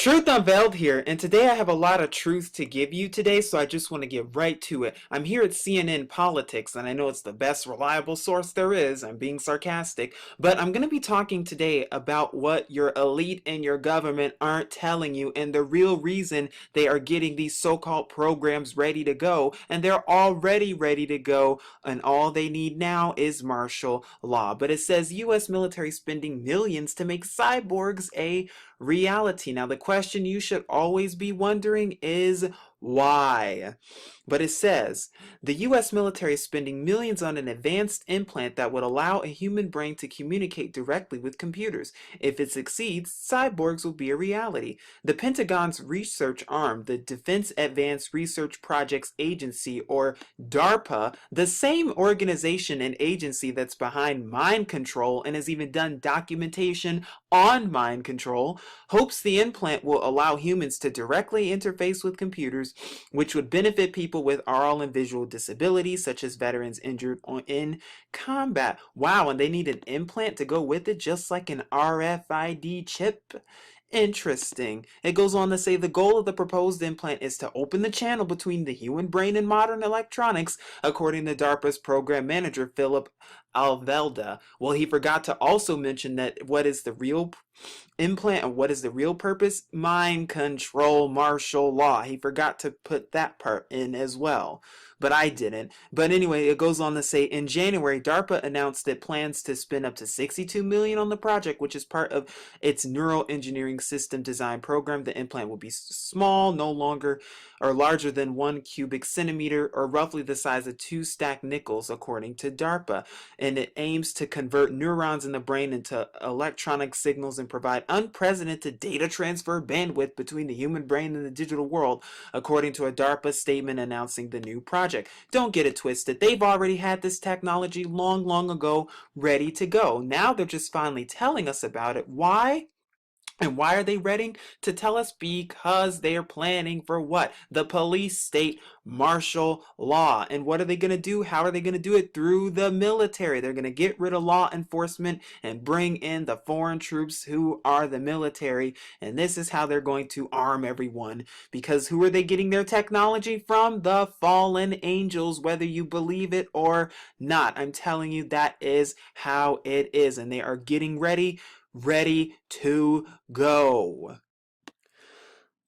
Truth Unveiled here, and today I have a lot of truth to give you today, so I just want to get right to it. I'm here at CNN Politics, and I know it's the best reliable source there is. I'm being sarcastic, but I'm going to be talking today about what your elite and your government aren't telling you, and the real reason they are getting these so-called programs ready to go, and they're already ready to go, and all they need now is martial law. But it says U.S. military spending millions to make cyborgs a reality. Now, the question you should always be wondering is why? But it says the US military is spending millions on an advanced implant that would allow a human brain to communicate directly with computers. If it succeeds, cyborgs will be a reality. The Pentagon's research arm, the Defense Advanced Research Projects Agency, or DARPA, the same organization and agency that's behind mind control and has even done documentation on mind control, hopes the implant will allow humans to directly interface with computers, which would benefit people with oral and visual disabilities, such as veterans injured in combat. Wow, and they need an implant to go with it, just like an RFID chip? Interesting. It goes on to say the goal of the proposed implant is to open the channel between the human brain and modern electronics, according to DARPA's program manager, Philip Alvelda. Well, he forgot to also mention that what is the real implant and what is the real purpose? Mind control martial law. He forgot to put that part in as well, but I didn't. But anyway, it goes on to say in January, DARPA announced it plans to spend up to $62 million on the project, which is part of its neural engineering system design program. The implant will be small, no longer or larger than 1 cubic centimeter, or roughly the size of 2 stacked nickels, according to DARPA. And it aims to convert neurons in the brain into electronic signals and provide unprecedented data transfer bandwidth between the human brain and the digital world, according to a DARPA statement announcing the new project. Don't get it twisted. They've already had this technology long ago ready to go. Now they're just finally telling us about it. Why? And why are they ready to tell us? Because they're planning for what? The police state martial law. And what are they going to do? How are they going to do it? Through the military. They're going to get rid of law enforcement and bring in the foreign troops who are the military. And this is how they're going to arm everyone. Because who are they getting their technology from? The fallen angels, whether you believe it or not. I'm telling you, that is how it is. And they are getting ready to go.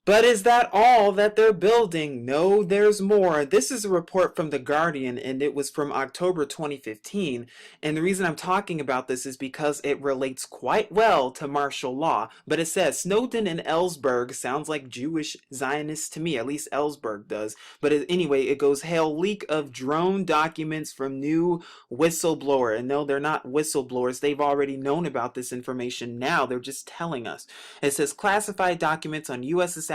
But is that all that they're building? No, there's more. This is a report from The Guardian, and it was from October 2015. And the reason I'm talking about this is because it relates quite well to martial law. But it says Snowden and Ellsberg sounds like Jewish Zionists to me. At least Ellsberg does. But anyway, it goes, hail leak of drone documents from new whistleblower. And no, they're not whistleblowers. They've already known about this information now. They're just telling us. It says classified documents on U.S. assassination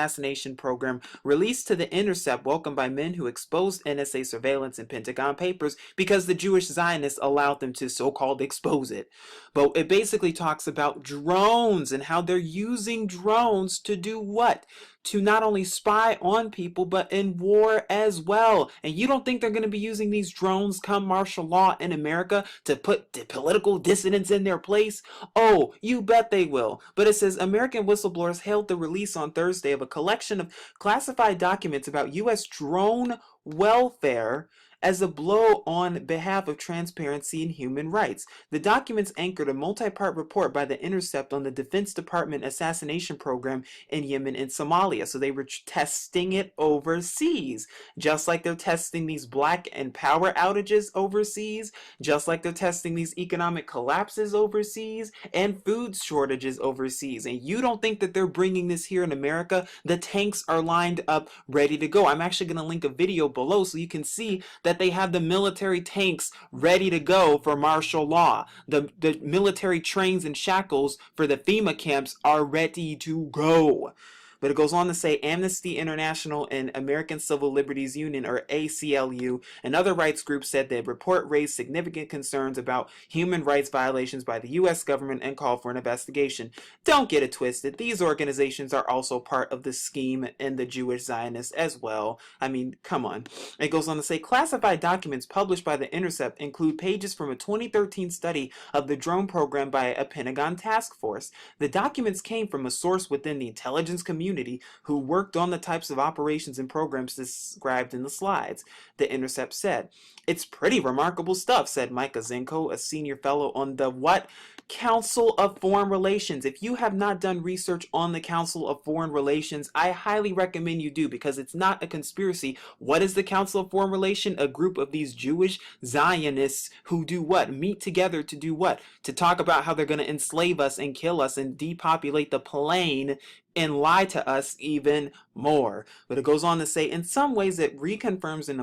program released to The Intercept, welcomed by men who exposed NSA surveillance and Pentagon papers because the Jewish Zionists allowed them to so-called expose it. But it basically talks about drones and how they're using drones to do what? To not only spy on people, but in war as well. And you don't think they're going to be using these drones come martial law in America to put political dissidents in their place? Oh, you bet they will. But it says American whistleblowers hailed the release on Thursday of a collection of classified documents about U.S. drone welfare as a blow on behalf of transparency and human rights. The documents anchored a multi-part report by The Intercept on the Defense Department assassination program in Yemen and Somalia. So they were testing it overseas, just like they're testing these black and power outages overseas, just like they're testing these economic collapses overseas and food shortages overseas. And you don't think that they're bringing this here in America? The tanks are lined up ready to go. I'm actually going to link a video below so you can see that they have the military tanks ready to go for martial law. The military trains and shackles for the FEMA camps are ready to go. But it goes on to say Amnesty International and American Civil Liberties Union, or ACLU, and other rights groups said the report raised significant concerns about human rights violations by the U.S. government and called for an investigation. Don't get it twisted. These organizations are also part of the scheme and the Jewish Zionists as well. I mean, come on. It goes on to say classified documents published by The Intercept include pages from a 2013 study of the drone program by a Pentagon task force. The documents came from a source within the intelligence community community who worked on the types of operations and programs described in the slides, The Intercept said. It's pretty remarkable stuff, said Micah Zenko, a senior fellow on the what? Council of Foreign Relations. If you have not done research on the Council of Foreign Relations, I highly recommend you do, because it's not a conspiracy. What is the Council of Foreign Relations? A group of these Jewish Zionists who do what? Meet together to do what? To talk about how they're going to enslave us and kill us and depopulate the plane and lie to us even more. But it goes on to say, in some ways it reconfirms and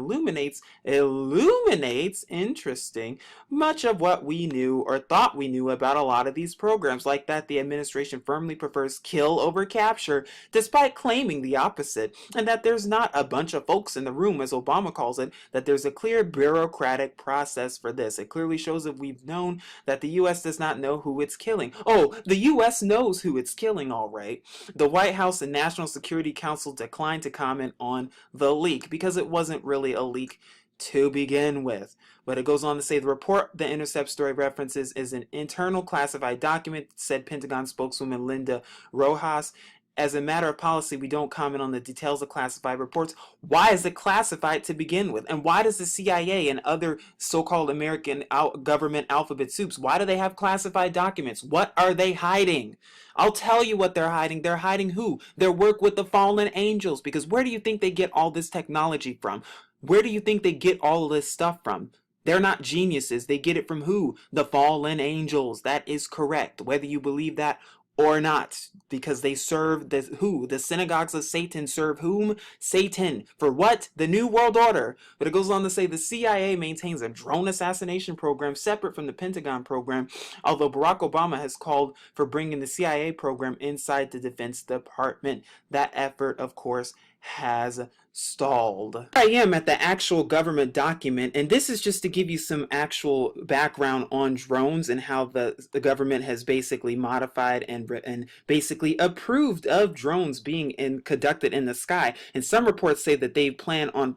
illuminates, interesting, much of what we knew or thought we knew about a lot of these programs, like that the administration firmly prefers kill over capture, despite claiming the opposite, and that there's not a bunch of folks in the room, as Obama calls it, that there's a clear bureaucratic process for this. It clearly shows that we've known that the U.S. does not know who it's killing. Oh, the U.S. knows who it's killing, all right. The White House and National Security Council declined to comment on the leak because it wasn't really a leak to begin with. But it goes on to say the report The Intercept story references is an internal classified document, said Pentagon spokeswoman Linda Rojas. As a matter of policy, we don't comment on the details of classified reports. Why is it classified to begin with? And why does the CIA and other so-called American government alphabet soups, why do they have classified documents? What are they hiding? I'll tell you what they're hiding. They're hiding who? Their work with the fallen angels. Because where do you think they get all this technology from? Where do you think they get all of this stuff from? They're not geniuses. They get it from who? The fallen angels. That is correct. Whether you believe that or not, because they serve the who? The synagogues of Satan serve whom? Satan. For what? The New World Order. But it goes on to say the CIA maintains a drone assassination program separate from the Pentagon program, although Barack Obama has called for bringing the CIA program inside the Defense Department. That effort, of course, has stalled. Here I am at the actual government document, and this is just to give you some actual background on drones and how the government has basically modified and basically approved of drones being conducted in the sky. And some reports say that they plan on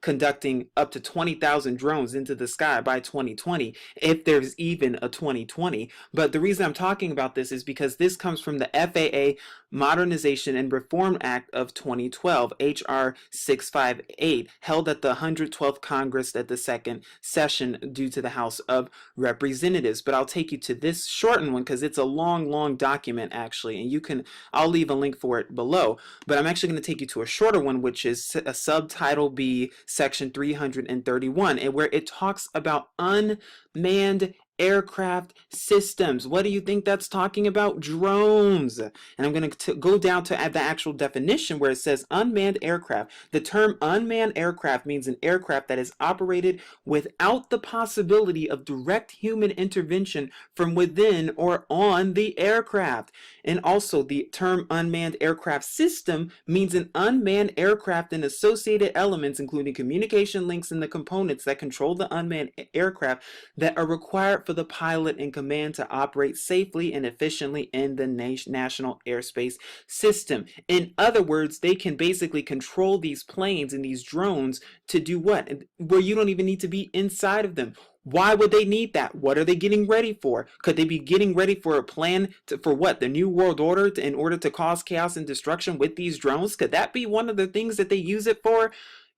conducting up to 20,000 drones into the sky by 2020, if there's even a 2020. But the reason I'm talking about this is because this comes from the FAA Modernization and Reform Act of 2012, H.R. 658, held at the 112th Congress at the second session due to the House of Representatives. But I'll take you to this shortened one because it's a long document actually, and I'll leave a link for it below. But I'm actually going to take you to a shorter one, which is a subtitle B, section 331, and where it talks about unmanned aircraft systems. What do you think that's talking about? Drones. And I'm going to go down to the actual definition where it says unmanned aircraft. The term unmanned aircraft means an aircraft that is operated without the possibility of direct human intervention from within or on the aircraft. And also the term unmanned aircraft system means an unmanned aircraft and associated elements, including communication links and the components that control the unmanned aircraft that are required for the pilot in command to operate safely and efficiently in the national airspace system. In other words, they can basically control these planes and these drones to do what? Where you don't even need to be inside of them. Why would they need that? What are they getting ready for? Could they be getting ready for a plan for what? The New World Order in order to cause chaos and destruction with these drones? Could that be one of the things that they use it for?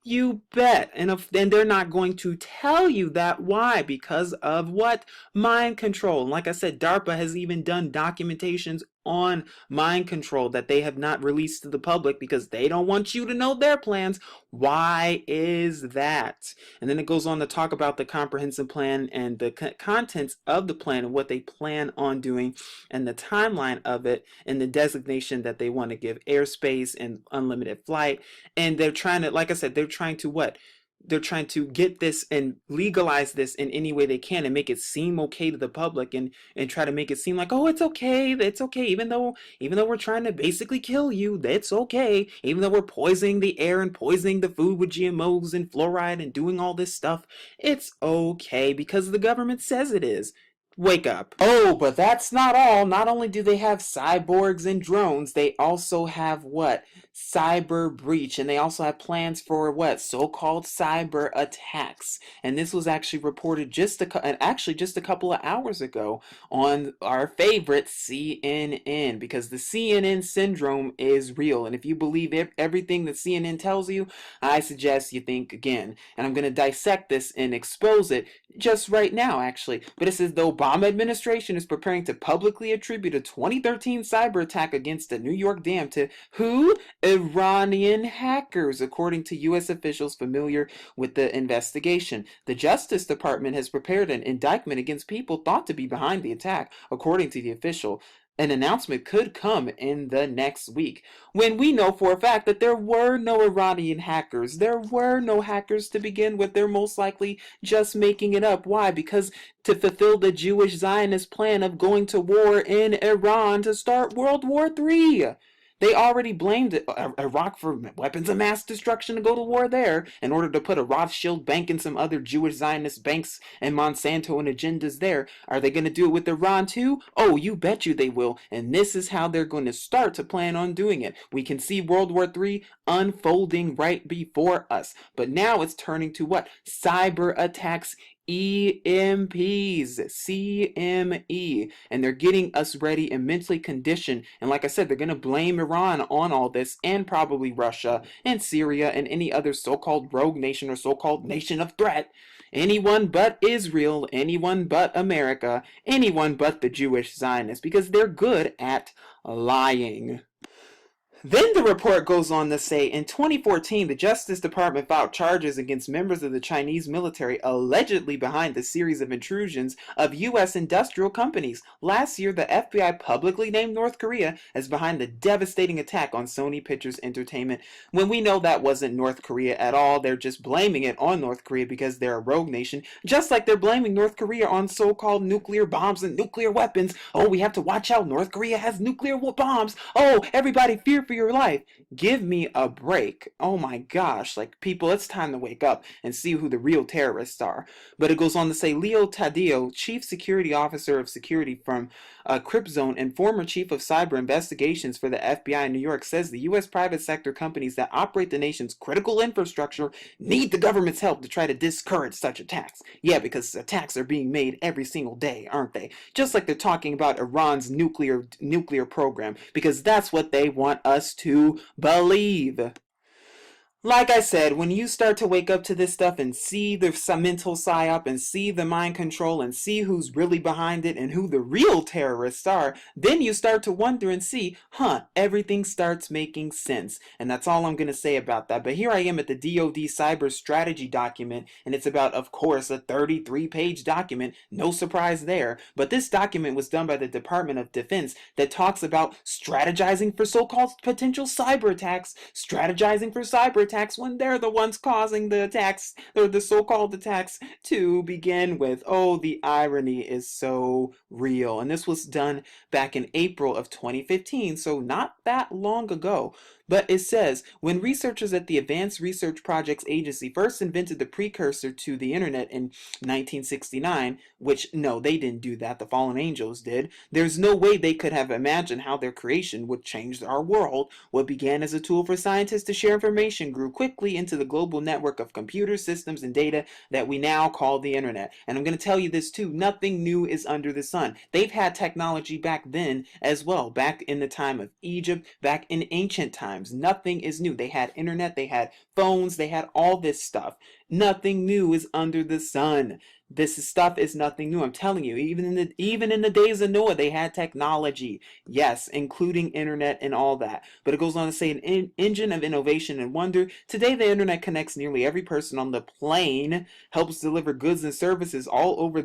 You bet. And they're not going to tell you that. Why? Because of what? Mind control. And like I said, DARPA has even done documentations on mind control that they have not released to the public because they don't want you to know their plans. Why is that? And then it goes on to talk about the comprehensive plan and the contents of the plan and what they plan on doing and the timeline of it and the designation that they want to give airspace and unlimited flight. And they're trying to, like I said, they're trying to what? They're trying to get this and legalize this in any way they can and make it seem okay to the public and try to make it seem like, oh, it's okay, even though we're trying to basically kill you, that's okay, even though we're poisoning the air and poisoning the food with GMOs and fluoride and doing all this stuff, it's okay because the government says it is. Wake up. Oh, but that's not all. Not only do they have cyborgs and drones, they also have what? Cyber breach. And they also have plans for what? So-called cyber attacks. And this was actually reported just a couple of hours ago on our favorite CNN, because the CNN syndrome is real. And if you believe everything that CNN tells you, I suggest you think again. And I'm going to dissect this and expose it just right now, actually. But it says the Obama administration is preparing to publicly attribute a 2013 cyber attack against a New York dam to who? Iranian hackers, according to U.S. officials familiar with the investigation. The Justice Department has prepared an indictment against people thought to be behind the attack, according to the official. An announcement could come in the next week, when we know for a fact that there were no Iranian hackers. There were no hackers to begin with. They're most likely just making it up. Why? Because to fulfill the Jewish Zionist plan of going to war in Iran to start World War III. They already blamed Iraq for weapons of mass destruction to go to war there in order to put a Rothschild bank and some other Jewish Zionist banks and Monsanto and agendas there. Are they going to do it with Iran too? Oh, you bet you they will. And this is how they're going to start to plan on doing it. We can see World War III unfolding right before us. But now it's turning to what? Cyber attacks, EMPs, CME, and they're getting us ready and mentally conditioned. And like I said, they're going to blame Iran on all this, and probably Russia and Syria and any other so-called rogue nation or so-called nation of threat. Anyone but Israel, anyone but America, anyone but the Jewish Zionists, because they're good at lying. Then the report goes on to say, in 2014, the Justice Department filed charges against members of the Chinese military allegedly behind the series of intrusions of U.S. industrial companies. Last year, the FBI publicly named North Korea as behind the devastating attack on Sony Pictures Entertainment, when we know that wasn't North Korea at all. They're just blaming it on North Korea because they're a rogue nation, just like they're blaming North Korea on so-called nuclear bombs and nuclear weapons. Oh, we have to watch out. North Korea has nuclear bombs. Oh, everybody fear for your life. Give me a break. Oh my gosh, like, people, it's time to wake up and see who the real terrorists are. But it goes on to say, Leo Taddeo, Chief Security Officer of Security from Cryptzone and former Chief of Cyber Investigations for the FBI in New York, says the U.S. private sector companies that operate the nation's critical infrastructure need the government's help to try to discourage such attacks. Yeah, because attacks are being made every single day, aren't they? Just like they're talking about Iran's nuclear program, because that's what they want us to believe. Like I said, when you start to wake up to this stuff and see the mental psyop and see the mind control and see who's really behind it and who the real terrorists are, then you start to wonder and see, everything starts making sense. And that's all I'm going to say about that. But here I am at the DoD Cyber Strategy document, and it's about, of course, a 33-page document. No surprise there. But this document was done by the Department of Defense that talks about strategizing for so-called potential cyber attacks, strategizing for cyber attacks when they're the ones causing the attacks, or the so-called attacks to begin with. Oh, the irony is so real. And this was done back in April of 2015, so not that long ago. But it says, when researchers at the Advanced Research Projects Agency first invented the precursor to the internet in 1969, which, no, they didn't do that, the fallen angels did, there's no way they could have imagined how their creation would change our world. What began as a tool for scientists to share information grew quickly into the global network of computer systems and data that we now call the internet. And I'm going to tell you this too, nothing new is under the sun. They've had technology back then as well, back in the time of Egypt, back in ancient times. Nothing is new. They had internet, they had phones, they had all this stuff. Nothing new is under the sun. This stuff is nothing new. I'm telling you, even in the days of Noah, they had technology. Yes, including internet and all that. But it goes on to say, an engine of innovation and wonder. Today, the internet connects nearly every person on the plane, helps deliver goods and services all over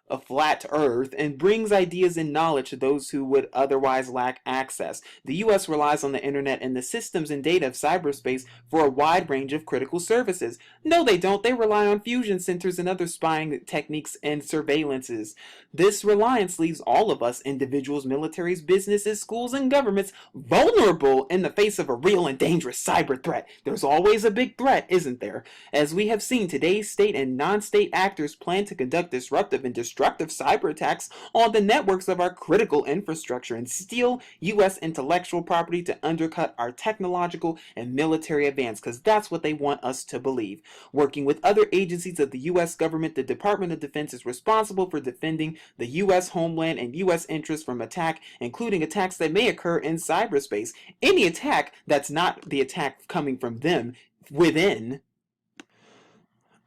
a flat earth, and brings ideas and knowledge to those who would otherwise lack access. The U.S. relies on the internet and the systems and data of cyberspace for a wide range of critical services. No, they don't. They rely on fusion centers and other spying techniques and surveillances. This reliance leaves all of us, individuals, militaries, businesses, schools, and governments, vulnerable in the face of a real and dangerous cyber threat. There's always a big threat, isn't there? As we have seen, today's state and non-state actors plan to conduct disruptive and destructive destructive cyber attacks on the networks of our critical infrastructure and steal U.S. intellectual property to undercut our technological and military advance, because that's what they want us to believe. Working with other agencies of the U.S. government, the Department of Defense is responsible for defending the U.S. homeland and U.S. interests from attack, including attacks that may occur in cyberspace. Any attack that's not the attack coming from them within.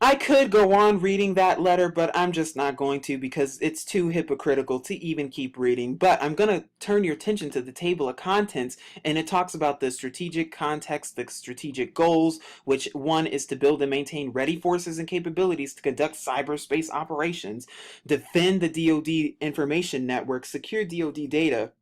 I could go on reading that letter, but I'm just not going to because it's too hypocritical to even keep reading. But I'm going to turn your attention to the table of contents, and it talks about the strategic context, the strategic goals, which one is to build and maintain ready forces and capabilities to conduct cyberspace operations, defend the DoD information network, secure DoD data,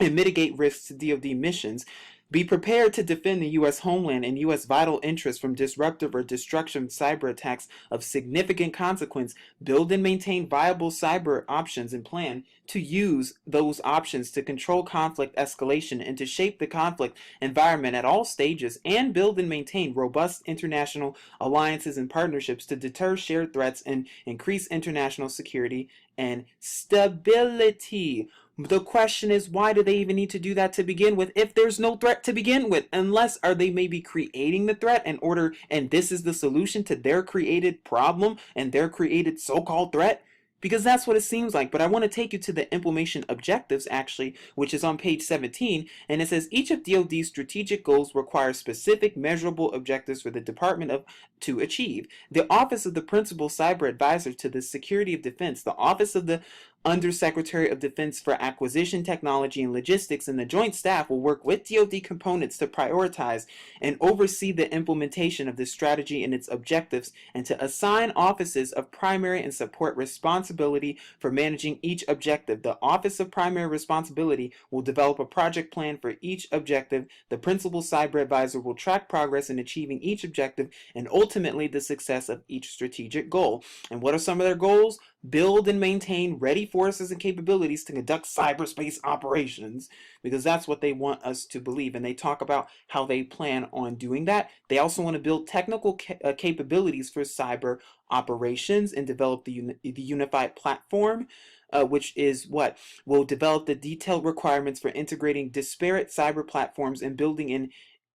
and mitigate risks to DoD missions. Be prepared to defend the U.S. homeland and U.S. vital interests from disruptive or destructive cyber attacks of significant consequence. Build and maintain viable cyber options and plan to use those options to control conflict escalation and to shape the conflict environment at all stages, and build and maintain robust international alliances and partnerships to deter shared threats and increase international security and stability. The question is, why do they even need to do that to begin with if there's no threat to begin with? Unless are they maybe creating the threat in order, and this is the solution to their created problem and their created so-called threat? Because that's what it seems like. But I want to take you to the implementation objectives, actually, which is on page 17. And it says each of DoD's strategic goals requires specific measurable objectives for the Department to achieve. The Office of the Principal Cyber Advisor to the Secretary of Defense, the Office of the Undersecretary of Defense for Acquisition, Technology, and Logistics, and the Joint Staff will work with DoD components to prioritize and oversee the implementation of this strategy and its objectives, and to assign offices of primary and support responsibility for managing each objective. The Office of Primary Responsibility will develop a project plan for each objective. The Principal Cyber Advisor will track progress in achieving each objective and ultimately the success of each strategic goal. And what are some of their goals? Build and maintain ready forces and capabilities to conduct cyberspace operations, because that's what they want us to believe. And they talk about how they plan on doing that. They also want to build technical capabilities for cyber operations and develop the unified platform, which is what will develop the detailed requirements for integrating disparate cyber platforms and building an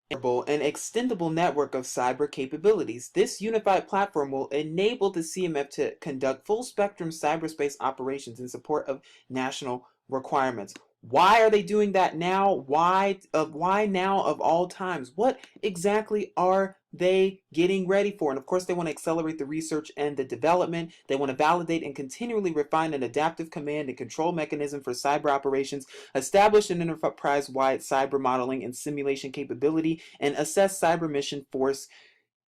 extendable network of cyber capabilities. This unified platform will enable the CMF to conduct full-spectrum cyberspace operations in support of national requirements. Why are they doing that now? Why now of all times? What exactly are they getting ready for? And of course, they want to accelerate the research and the development. They want to validate and continually refine an adaptive command and control mechanism for cyber operations, establish an enterprise-wide cyber modeling and simulation capability, and assess cyber mission force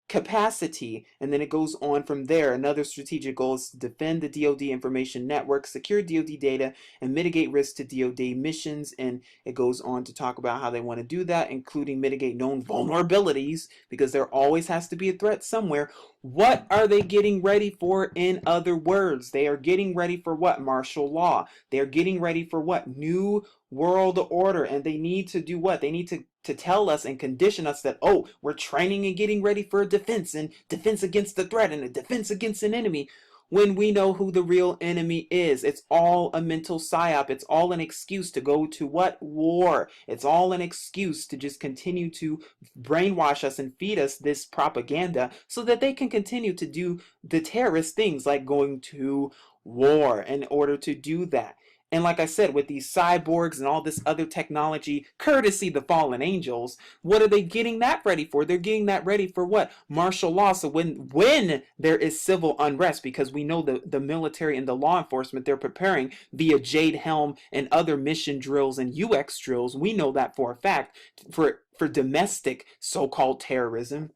capacity. And then it goes on from there. Another strategic goal is to defend the DoD information network, secure DoD data, and mitigate risks to DoD missions. And it goes on to talk about how they want to do that, including mitigate known vulnerabilities, because there always has to be a threat somewhere. What are they getting ready for? In other words, they are getting ready for what? Martial law. They're getting ready for what? New world order. And they need to do what? They need to tell us and condition us that, oh, we're training and getting ready for a defense, and defense against the threat, and a defense against an enemy, when we know who the real enemy is. It's all a mental psyop. It's all an excuse to go to what? War. It's all an excuse to just continue to brainwash us and feed us this propaganda so that they can continue to do the terrorist things like going to war in order to do that. And like I said, with these cyborgs and all this other technology, courtesy the fallen angels, what are they getting that ready for? They're getting that ready for what? Martial law. So when there is civil unrest, because we know the military and the law enforcement, they're preparing via Jade Helm and other mission drills and UX drills. We know that for a fact for domestic so-called terrorism.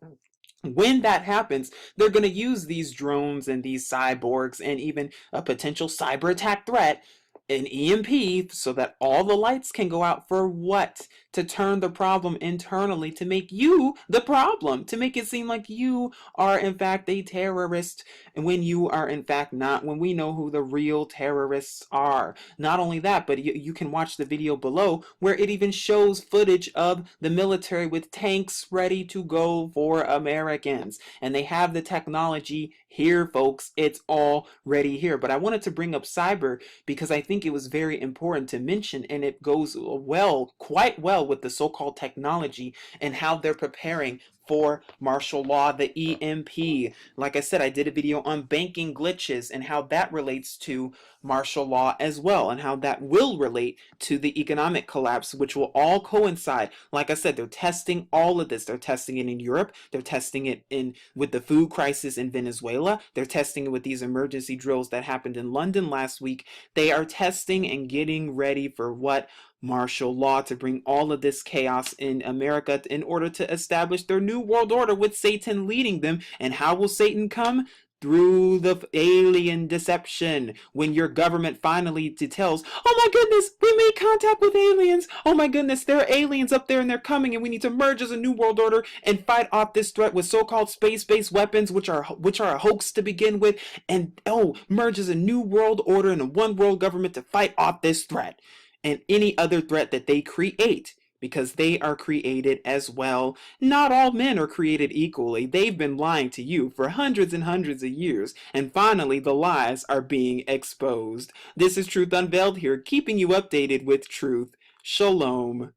When that happens, they're going to use these drones and these cyborgs and even a potential cyber attack threat an EMP so that all the lights can go out for what? To turn the problem internally, to make you the problem, to make it seem like you are in fact a terrorist when you are in fact not, when we know who the real terrorists are. Not only that, but you can watch the video below where it even shows footage of the military with tanks ready to go for Americans. And they have the technology here, folks. It's already here. But I wanted to bring up cyber because I think it was very important to mention, and it goes well, quite well with the so-called technology and how they're preparing for martial law, the EMP. Like I said, I did a video on banking glitches and how that relates to martial law as well, and how that will relate to the economic collapse, which will all coincide. Like I said, they're testing all of this. They're testing it in Europe. They're testing it in with the food crisis in Venezuela. They're testing it with these emergency drills that happened in London last week. They are testing and getting ready for what? Martial law, to bring all of this chaos in America in order to establish their new world order with Satan leading them. And how will Satan come? Through the alien deception. When your government finally tells, oh my goodness, we made contact with aliens. Oh my goodness, there are aliens up there and they're coming and we need to merge as a new world order and fight off this threat with so-called space-based weapons, which are a hoax to begin with. And merge as a new world order and a one world government to fight off this threat and any other threat that they create, because they are created as well. Not all men are created equally. They've been lying to you for hundreds and hundreds of years, and finally the lies are being exposed. This is Truth Unveiled here, keeping you updated with truth. Shalom.